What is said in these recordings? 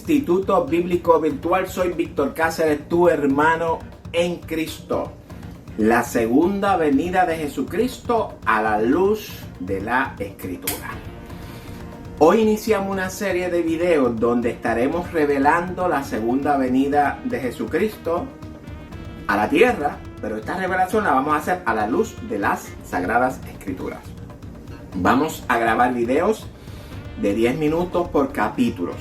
Instituto Bíblico Virtual. Soy Víctor Cáceres, tu hermano en Cristo. La segunda venida de Jesucristo a la luz de la Escritura. Hoy iniciamos una serie de videos donde estaremos revelando la segunda venida de Jesucristo a la tierra, pero esta revelación la vamos a hacer a la luz de las Sagradas Escrituras. Vamos a grabar videos de 10 minutos por capítulos.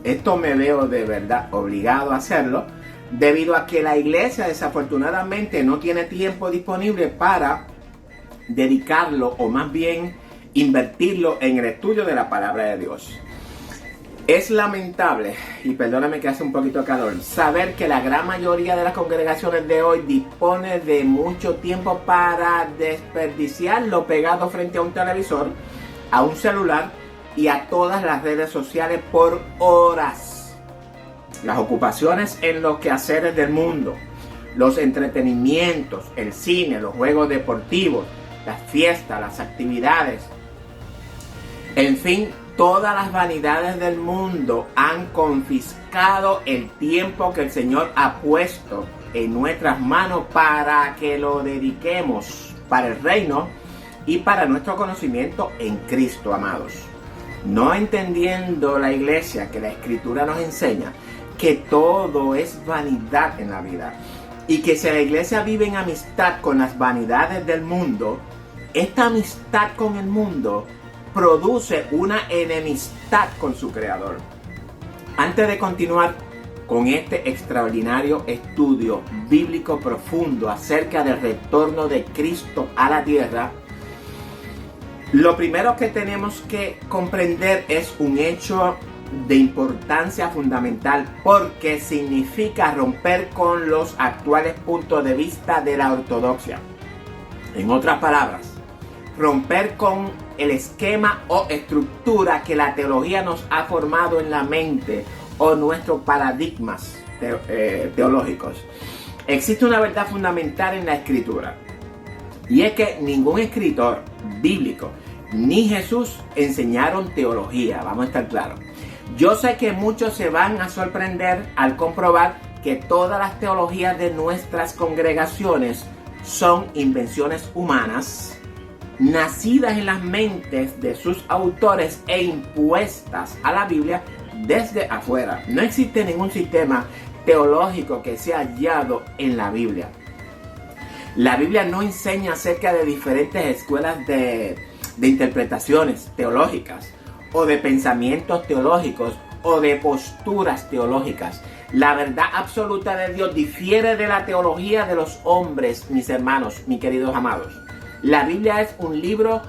Esto me veo de verdad obligado a hacerlo debido a que la iglesia desafortunadamente no tiene tiempo disponible para dedicarlo o más bien invertirlo en el estudio de la palabra de Dios. Es lamentable, y perdóname que hace un poquito de calor, saber que la gran mayoría de las congregaciones de hoy dispone de mucho tiempo para desperdiciarlo pegado frente a un televisor, a un celular y a todas las redes sociales por horas. Las ocupaciones en los quehaceres del mundo, los entretenimientos, el cine, los juegos deportivos, las fiestas, las actividades, en fin, todas las vanidades del mundo han confiscado el tiempo que el Señor ha puesto en nuestras manos para que lo dediquemos para el reino y para nuestro conocimiento en Cristo, amados. No entendiendo la iglesia que la Escritura nos enseña que todo es vanidad en la vida y que si la iglesia vive en amistad con las vanidades del mundo, esta amistad con el mundo produce una enemistad con su Creador. Antes de continuar con este extraordinario estudio bíblico profundo acerca del retorno de Cristo a la tierra, lo primero que tenemos que comprender es un hecho de importancia fundamental porque significa romper con los actuales puntos de vista de la ortodoxia. En otras palabras, romper con el esquema o estructura que la teología nos ha formado en la mente o nuestros paradigmas teológicos. Existe una verdad fundamental en la Escritura y es que ningún escritor bíblico ni Jesús enseñaron teología, vamos a estar claros. Yo sé que muchos se van a sorprender al comprobar que todas las teologías de nuestras congregaciones son invenciones humanas, nacidas en las mentes de sus autores e impuestas a la Biblia desde afuera. No existe ningún sistema teológico que sea hallado en la Biblia. La Biblia no enseña acerca de diferentes escuelas de interpretaciones teológicas o de pensamientos teológicos o de posturas teológicas. La verdad absoluta de Dios difiere de la teología de los hombres, mis hermanos, mis queridos amados. La Biblia es un libro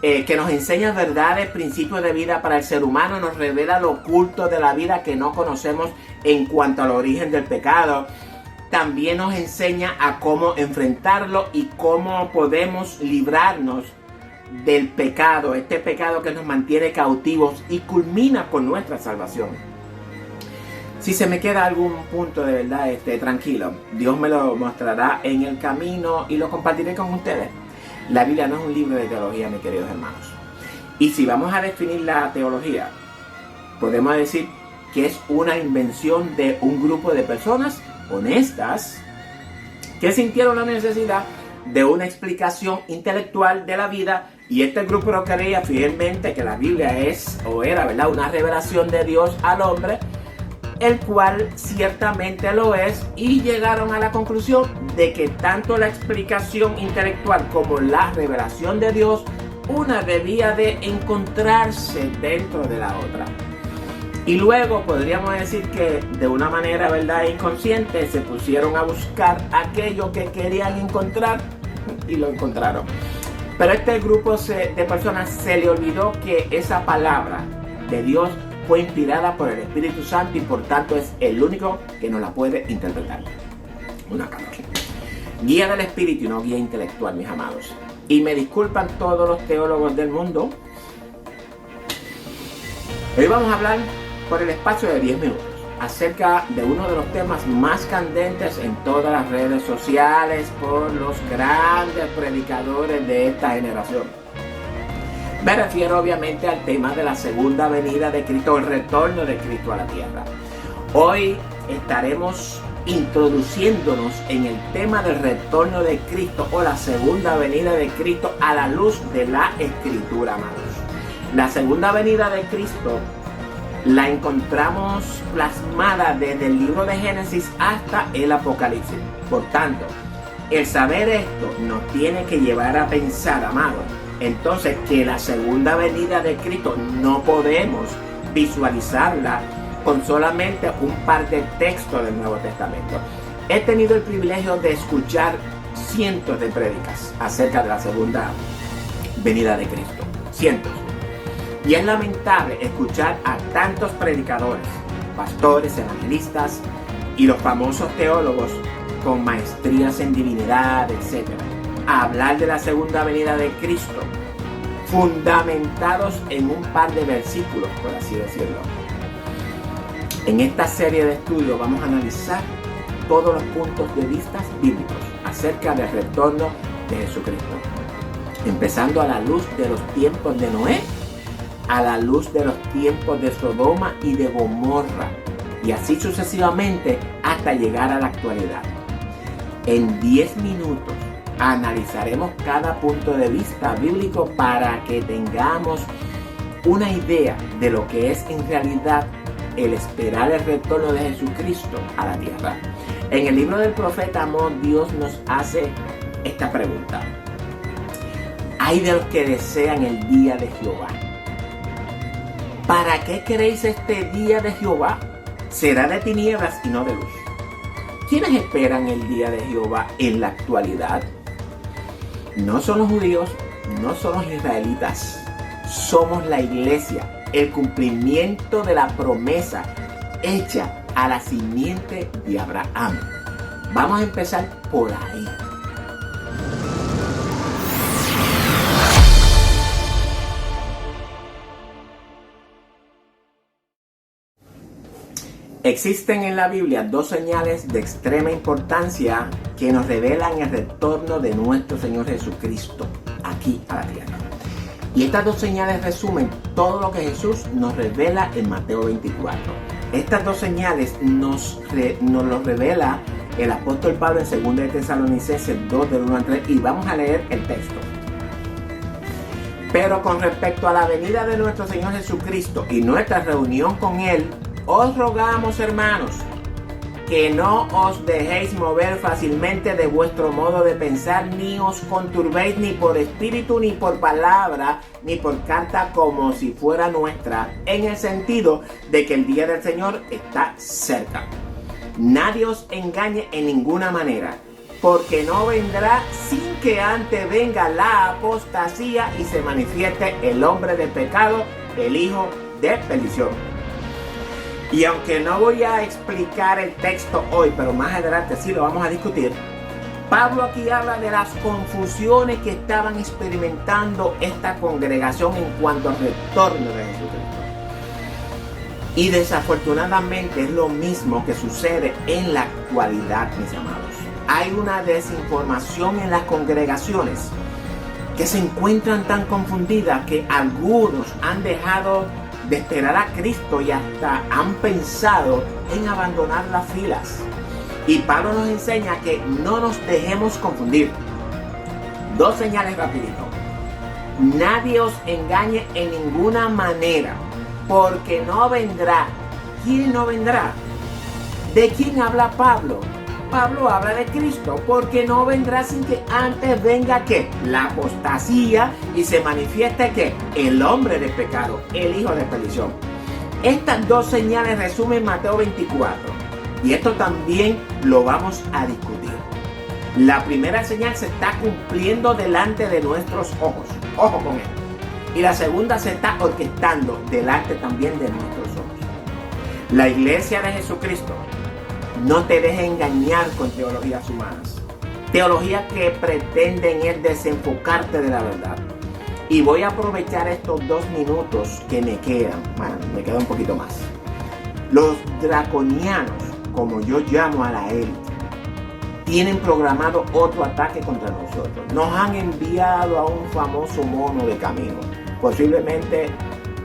que nos enseña verdades, principios de vida para el ser humano, nos revela lo oculto de la vida que no conocemos en cuanto al origen del pecado. También nos enseña a cómo enfrentarlo y cómo podemos librarnos del pecado, este pecado que nos mantiene cautivos y culmina con nuestra salvación. Si se me queda algún punto de verdad, tranquilo, Dios me lo mostrará en el camino y lo compartiré con ustedes. La Biblia no es un libro de teología, mis queridos hermanos. Y si vamos a definir la teología, podemos decir que es una invención de un grupo de personas honestas que sintieron la necesidad de una explicación intelectual de la vida, y este grupo no creía fielmente que la Biblia es o era, ¿verdad?, una revelación de Dios al hombre, el cual ciertamente lo es, y llegaron a la conclusión de que tanto la explicación intelectual como la revelación de Dios, una debía de encontrarse dentro de la otra. Y luego podríamos decir que de una manera, ¿verdad?, inconsciente, se pusieron a buscar aquello que querían encontrar y lo encontraron. Pero a este grupo de personas se le olvidó que esa palabra de Dios fue inspirada por el Espíritu Santo y por tanto es el único que nos la puede interpretar. Una calor. Guía del Espíritu y no guía intelectual, mis amados. Y me disculpan todos los teólogos del mundo. Hoy vamos a hablar por el espacio de 10 minutos acerca de uno de los temas más candentes en todas las redes sociales por los grandes predicadores de esta generación. Me refiero obviamente al tema de la segunda venida de Cristo, el retorno de Cristo a la tierra. Hoy estaremos introduciéndonos en el tema del retorno de Cristo o la segunda venida de Cristo a la luz de la Escritura, amados. La segunda venida de Cristo la encontramos plasmada desde el libro de Génesis hasta el Apocalipsis. Por tanto, el saber esto nos tiene que llevar a pensar, amados, entonces que la segunda venida de Cristo no podemos visualizarla con solamente un par de textos del Nuevo Testamento. He tenido el privilegio de escuchar cientos de prédicas acerca de la segunda venida de Cristo. Cientos. Y es lamentable escuchar a tantos predicadores, pastores, evangelistas y los famosos teólogos con maestrías en divinidad, etc., hablar de la segunda venida de Cristo, fundamentados en un par de versículos, por así decirlo. En esta serie de estudios vamos a analizar todos los puntos de vista bíblicos acerca del retorno de Jesucristo, empezando a la luz de los tiempos de Noé, a la luz de los tiempos de Sodoma y de Gomorra, y así sucesivamente hasta llegar a la actualidad. En 10 minutos analizaremos cada punto de vista bíblico para que tengamos una idea de lo que es en realidad el esperar el retorno de Jesucristo a la tierra. En el libro del profeta Amós, Dios nos hace esta pregunta: ¿hay de los que desean el día de Jehová? ¿Para qué queréis este día de Jehová? Será de tinieblas y no de luz. ¿Quiénes esperan el día de Jehová en la actualidad? No son los judíos, no son los israelitas, somos la iglesia, el cumplimiento de la promesa hecha a la simiente de Abraham. Vamos a empezar por ahí. Existen en la Biblia dos señales de extrema importancia que nos revelan el retorno de nuestro Señor Jesucristo aquí a la tierra. Y estas dos señales resumen todo lo que Jesús nos revela en Mateo 24. Estas dos señales nos lo revela el apóstol Pablo en 2 de Tesalonicenses 2 del 1 al 3, y vamos a leer el texto. Pero con respecto a la venida de nuestro Señor Jesucristo y nuestra reunión con Él, os rogamos, hermanos, que no os dejéis mover fácilmente de vuestro modo de pensar, ni os conturbéis ni por espíritu, ni por palabra, ni por carta como si fuera nuestra, en el sentido de que el día del Señor está cerca. Nadie os engañe en ninguna manera, porque no vendrá sin que antes venga la apostasía y se manifieste el hombre de pecado, el hijo de perdición. Y aunque no voy a explicar el texto hoy, pero más adelante sí lo vamos a discutir, Pablo aquí habla de las confusiones que estaban experimentando esta congregación en cuanto al retorno de Jesucristo. Y desafortunadamente es lo mismo que sucede en la actualidad, mis amados. Hay una desinformación en las congregaciones que se encuentran tan confundidas que algunos han dejado de esperar a Cristo y hasta han pensado en abandonar las filas. Y Pablo nos enseña que no nos dejemos confundir. Dos señales rapidito. Nadie os engañe en ninguna manera, porque no vendrá. ¿Quién no vendrá? ¿De quién habla Pablo? Pablo habla de Cristo, porque no vendrá sin que antes venga ¿qué? La apostasía y se manifieste ¿qué? El hombre de pecado, el hijo de perdición. Estas dos señales resumen Mateo 24, y esto también lo vamos a discutir. La primera señal se está cumpliendo delante de nuestros ojos, ojo con esto, y la segunda se está orquestando delante también de nuestros ojos. La iglesia de Jesucristo no te dejes engañar con teologías humanas. Teologías que pretenden desenfocarte de la verdad. Y voy a aprovechar estos 2 minutos que me quedan. Bueno, me queda un poquito más. Los draconianos, como yo llamo a la élite, tienen programado otro ataque contra nosotros. Nos han enviado a un famoso mono de camino. Posiblemente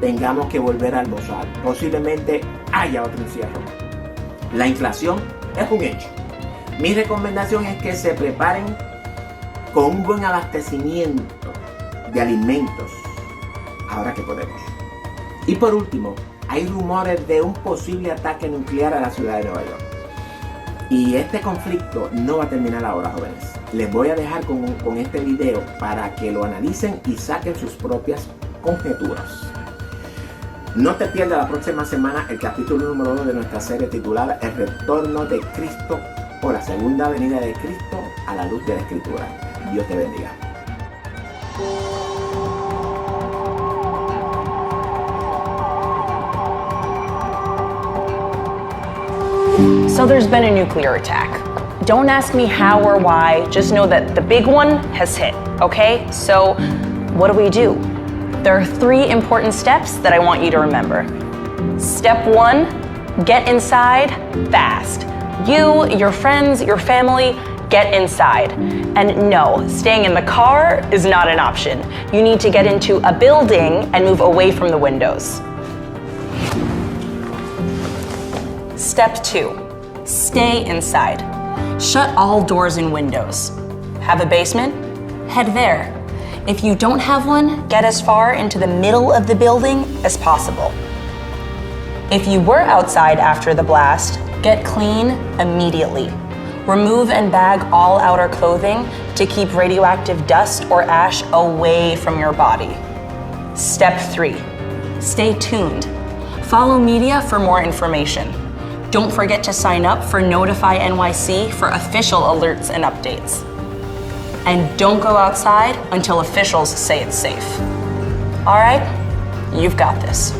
tengamos que volver a almorzar. Posiblemente haya otro encierro. La inflación es un hecho. Mi recomendación es que se preparen con un buen abastecimiento de alimentos ahora que podemos. Y por último, hay rumores de un posible ataque nuclear a la ciudad de Nueva York. Y este conflicto no va a terminar ahora, jóvenes. Les voy a dejar con este video para que lo analicen y saquen sus propias conjeturas. No te pierdas la próxima semana el capítulo número 1 de nuestra serie titulada El retorno de Cristo o la segunda venida de Cristo a la luz de la Escritura. Dios te bendiga. So there's been a nuclear attack. Don't ask me how or why, just know that the big one has hit, okay? So what do? There are 3 important steps that I want you to remember. Step 1, get inside fast. You, your friends, your family, get inside. And no, staying in the car is not an option. You need to get into a building and move away from the windows. Step 2, stay inside. Shut all doors and windows. Have a basement? Head there. If you don't have one, get as far into the middle of the building as possible. If you were outside after the blast, get clean immediately. Remove and bag all outer clothing to keep radioactive dust or ash away from your body. Step 3, stay tuned. Follow media for more information. Don't forget to sign up for Notify NYC for official alerts and updates. And don't go outside until officials say it's safe. All right, you've got this.